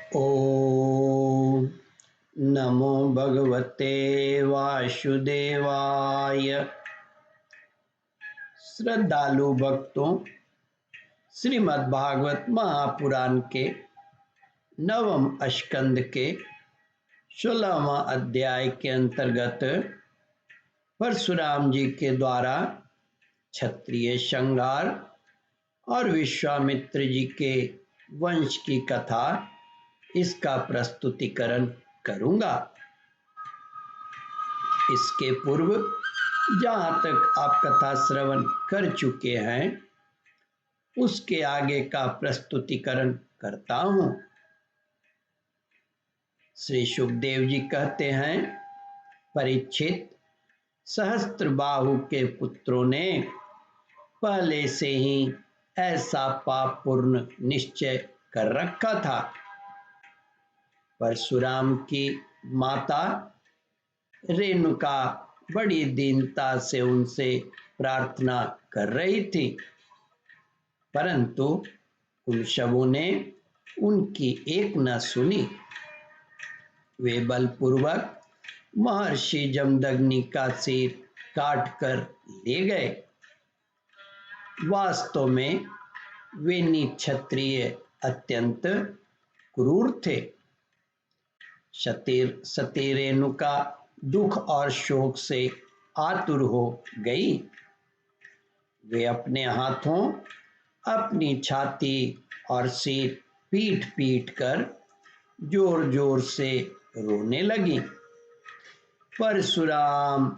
ओम नमो भगवते वासुदेवाय। श्रद्धालु भक्तों, श्रीमद् भागवत महापुराण के नवम स्कंद के 16वां अध्याय के अंतर्गत परशुराम जी के द्वारा क्षत्रिय संहार और विश्वामित्र जी के वंश की कथा, इसका प्रस्तुतिकरण करूंगा। इसके पूर्व जहां तक आप कथा श्रवण कर चुके हैं, उसके आगे का प्रस्तुतिकरण करता हूं। श्री सुखदेव जी कहते हैं, परीक्षित, सहस्त्रबाहु के पुत्रों ने पहले से ही ऐसा पाप पूर्ण निश्चय कर रखा था। परशुराम की माता रेणुका बड़ी दीनता से उनसे प्रार्थना कर रही थी, परंतु उन सबों ने उनकी एक न सुनी। वे बलपूर्वक महर्षि जमदग्नि का सिर काट कर ले गए। वास्तव में वे क्षत्रिय अत्यंत क्रूर थे। सती रेणुका दुख और शोक से आतुर हो गई। वे अपने हाथों अपनी छाती और सिर पीट पीट कर जोर जोर से रोने लगी। परशुराम,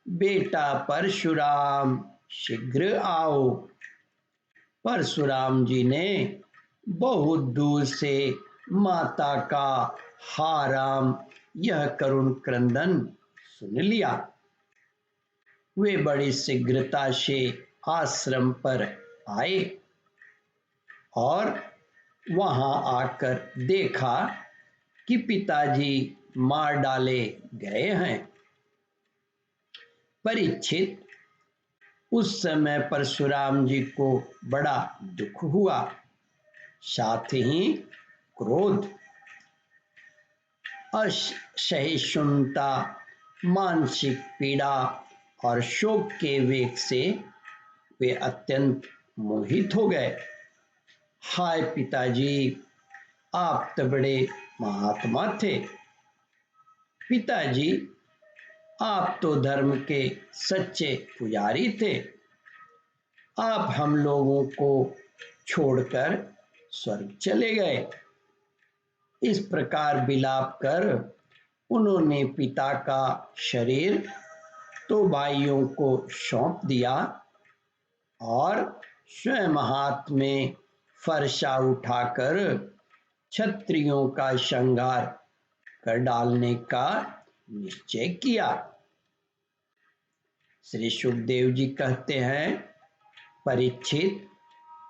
बेटा परशुराम, शीघ्र आओ। परशुराम जी ने बहुत दूर से माता का हा राम यह करुण क्रंदन सुन लिया। वे बड़ी शीघ्रता से आश्रम पर आए और वहां आकर देखा कि पिताजी मार डाले गए हैं। परीक्षित, उस समय परशुराम जी को बड़ा दुख हुआ, साथ ही क्रोध, असहिष्णुता, मानसिक पीड़ा और शोक के वेग से वे अत्यंत मोहित हो गए। हाय पिताजी, आप तो बड़े महात्मा थे। पिताजी, आप तो धर्म के सच्चे पुजारी थे। आप हम लोगों को छोड़कर स्वर्ग चले गए। इस प्रकार विलाप कर उन्होंने पिता का शरीर तो भाइयों को सौंप दिया और स्वयं हाथ में फरसा उठाकर क्षत्रियों का संहार कर डालने का निश्चय किया। श्री सुखदेव जी कहते हैं, परीक्षित,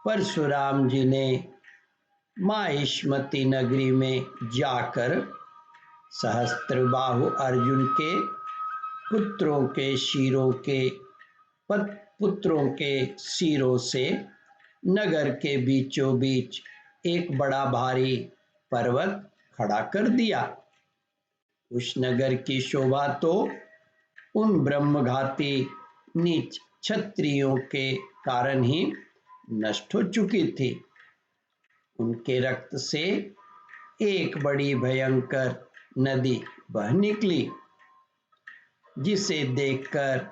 परशुराम जी ने माहिष्मति नगरी में जाकर सहस्त्रबाहु अर्जुन के पुत्रों के सिरों से नगर के बीचों बीच एक बड़ा भारी पर्वत खड़ा कर दिया। उस नगर की शोभा तो उन ब्रह्मघाती नीच क्षत्रियों के कारण ही नष्ट हो चुकी थी। उनके रक्त से एक बड़ी भयंकर नदी बह निकली, जिसे देखकर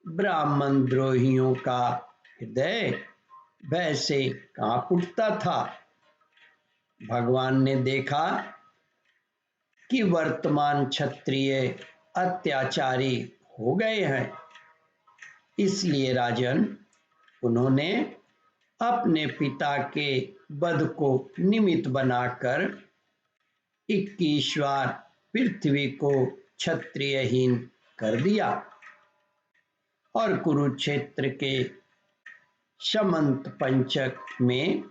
ब्राह्मण द्रोहियों का हृदय भय से कांप उठता था। भगवान ने देखा कि वर्तमान क्षत्रिय अत्याचारी हो गए हैं, इसलिए राजन, उन्होंने अपने पिता के वध को निमित्त बनाकर 21 बार पृथ्वी को क्षत्रियहीन कर दिया और कुरुक्षेत्र के समंत पंचक में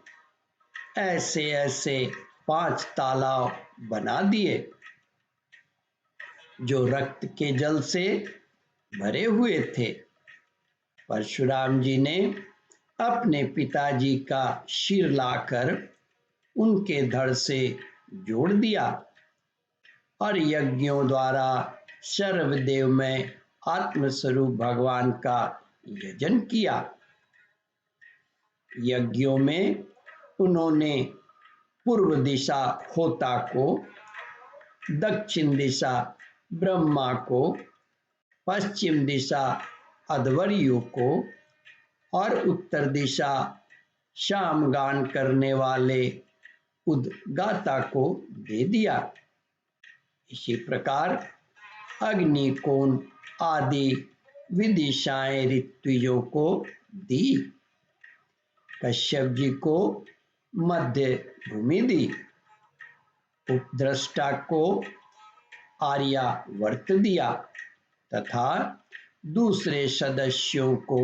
ऐसे ऐसे 5 तालाब बना दिए जो रक्त के जल से भरे हुए थे। परशुराम जी ने अपने पिताजी का सिर लाकर उनके धड़ से जोड़ दिया और यज्ञों द्वारा सर्वदेव में आत्मस्वरूप भगवान का यजन किया। यज्ञों में उन्होंने पूर्व दिशा होता को, दक्षिण दिशा ब्रह्मा को, पश्चिम दिशा अध्वर्यु को और उत्तर दिशा शामगान करने वाले उद्गाता को दे दिया। इसी प्रकार अग्निकोण आदि विदिशाएं ऋत्विजों को दी। कश्यप जी को मध्य भूमि दी। उपद्रष्टा को आर्यावर्त दिया तथा दूसरे सदस्यों को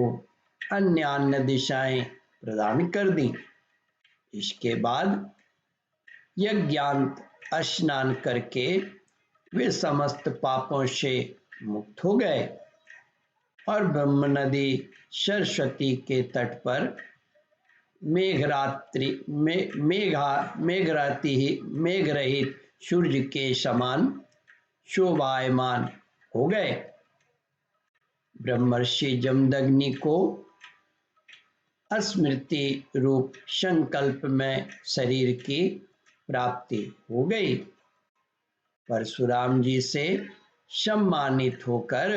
अन्य दिशाएं प्रदान कर दी। इसके बाद यज्ञांत स्नान करके वे समस्त पापों से मुक्त हो गए और ब्रह्म नदी सरस्वती के तट पर मेघरहित सूर्य के समान शोभायमान हो गए। ब्रह्मर्षि जमदग्नि को स्मृति रूप संकल्प में शरीर की प्राप्ति हो गई। परशुराम जी से सम्मानित होकर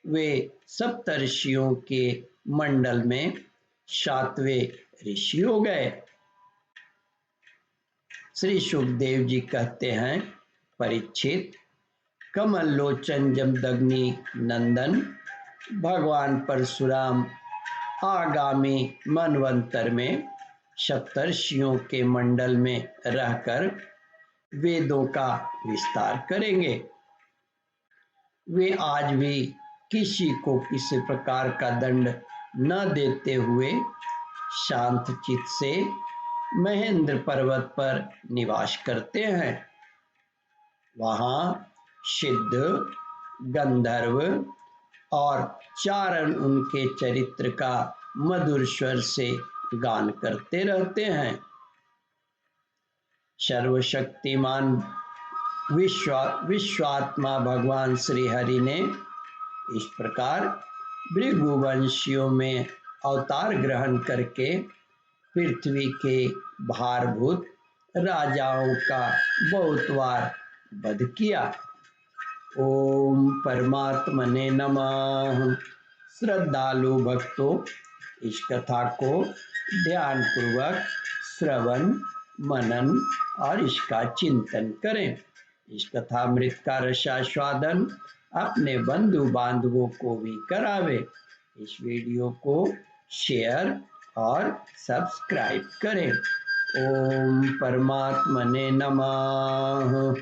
वे सप्तर्षियों के मंडल में 7वें ऋषि हो गए। श्री सुखदेव जी कहते हैं, परीक्षित, कमल लोचन जमदग्नि नंदन भगवान परशुराम आगामी मनवंतर में सप्तर्षियों के मंडल में रहकर वेदों का विस्तार करेंगे। वे आज भी किसी को किसी प्रकार का दंड न देते हुए शांत चित्त से महेंद्र पर्वत पर निवास करते हैं। वहां सिद्ध, गंधर्व और चारण उनके चरित्र का मधुर स्वर से गान करते रहते हैं। सर्वशक्तिमान विश्वात्मा भगवान श्री हरि ने इस प्रकार भृगुवंशियों में अवतार ग्रहण करके पृथ्वी के भारभूत राजाओं का बहुत बार वध किया। ओम परमात्मने नमः। श्रद्धालु भक्तों, इस कथा को ध्यान पूर्वक श्रवण, मनन और इसका चिंतन करें। इस कथामृत का रसास्वादन अपने बंधु बांधवों को भी करावे। इस वीडियो को शेयर और सब्सक्राइब करें। ओम परमात्मने नमः।